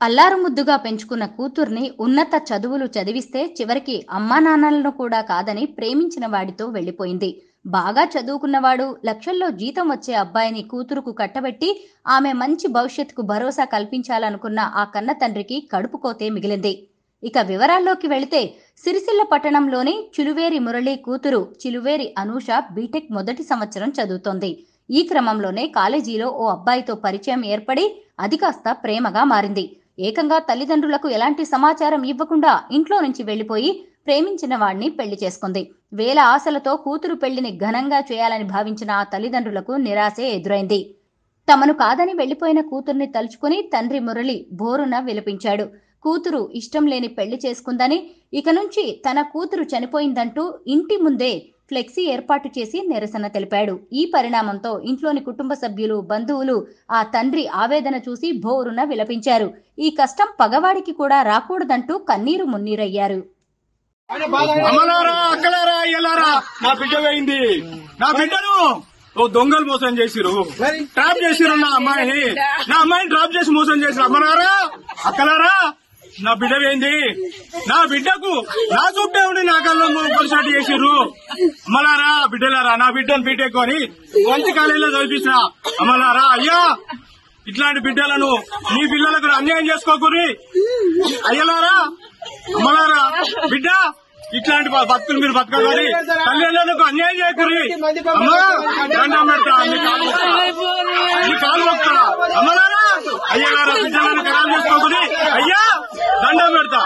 అల్లారు ముద్దుగా పెంచుకున్న కూతుర్ని ఉన్నత చదువులు చదివిస్తే చివరికి అమ్మానాన్నలను కూడా కాదని ప్రేమించిన వాడితో వెళ్లిపోయింది. బాగా చదువుకున్నవాడు లక్షల్లో జీతం వచ్చే అబ్బాయిని కూతురుకు కట్టబెట్టి ఆమె మంచి భవిష్యత్తుకు భరోసా కల్పించాలనుకున్న ఆ కన్న తండ్రికి కడుపుకోతే మిగిలింది. ఇక వివరాల్లోకి వెళితే సిరిసిల్ల పట్టణంలోని చిలువేరి మురళి కూతురు చిలువేరి అనూష బీటెక్ మొదటి సంవత్సరం చదువుతోంది. ఈ క్రమంలోనే కాలేజీలో ఓ అబ్బాయితో పరిచయం ఏర్పడి అది కాస్త ప్రేమగా మారింది. ఏకంగా తల్లిదండ్రులకు ఎలాంటి సమాచారం ఇవ్వకుండా ఇంట్లో నుంచి వెళ్లిపోయి ప్రేమించిన వాడిని పెళ్లి చేసుకుంది. వేల ఆశలతో కూతురు పెళ్లిని ఘనంగా చేయాలని భావించిన ఆ తల్లిదండ్రులకు నిరాశే ఎదురైంది. తమను కాదని వెళ్లిపోయిన కూతుర్ని తలుచుకుని తండ్రి మురళి బోరున విలపించాడు. కూతురు ఇష్టం లేని పెళ్లి చేసుకుందని, ఇక నుంచి తన కూతురు చనిపోయిందంటూ ఇంటి ముందే ఫ్లెక్సీ ఏర్పాటు చేసి నిరసన తెలిపాడు. ఈ పరిణామంతో ఇంట్లోని కుటుంబ సభ్యులు, బంధువులు ఆ తండ్రి ఆవేదన చూసి బోరున విలపించారు. ఈ కష్టం పగవాడికి కూడా రాకూడదంటూ కన్నీరు మున్నీరయ్యారు. అమ్మలారా, అక్కలారా, అయ్యలారా, నా బిడ్డ పోయింది. నా బిడ్డను ఓ దొంగలు మోసం చేసిరు, ట్రాప్ చేసిరు. నా అమ్మాయిని ట్రాప్ చేసి మోసం చేసిరు. అమ్మలారా, అక్కలారా, నా బిడ్డ పోయింది. నా బిడ్డకు నా చుట్టే ఉండి నా కళ్ళు పొలిసాటి చేసిర్రు. అమ్మలారా, బిడ్డలారా, నా బిడ్డను బీటెక్ అని మంచి కాలేజీలో చదివించిన అమ్మలారా, అయ్యా ఇట్లాంటి బిడ్డలను మీ పిల్లలకు అన్యాయం చేసుకోకూరి. అయ్యలారా, అమ్మలారా, బిడ్డ ఇట్లాంటి బతుకులు మీరు బతకాలి, తల్లిదండ్రులకు అన్యాయం చేయకూరి. అమ్మా దండం పెడతా, నీ కాలు మొక్కుతా. అమ్మలారా, అయ్యలారా, బిడ్డలను ఖరాబ్ చేసుకోకూరి. అయ్యా దండం పెడతా.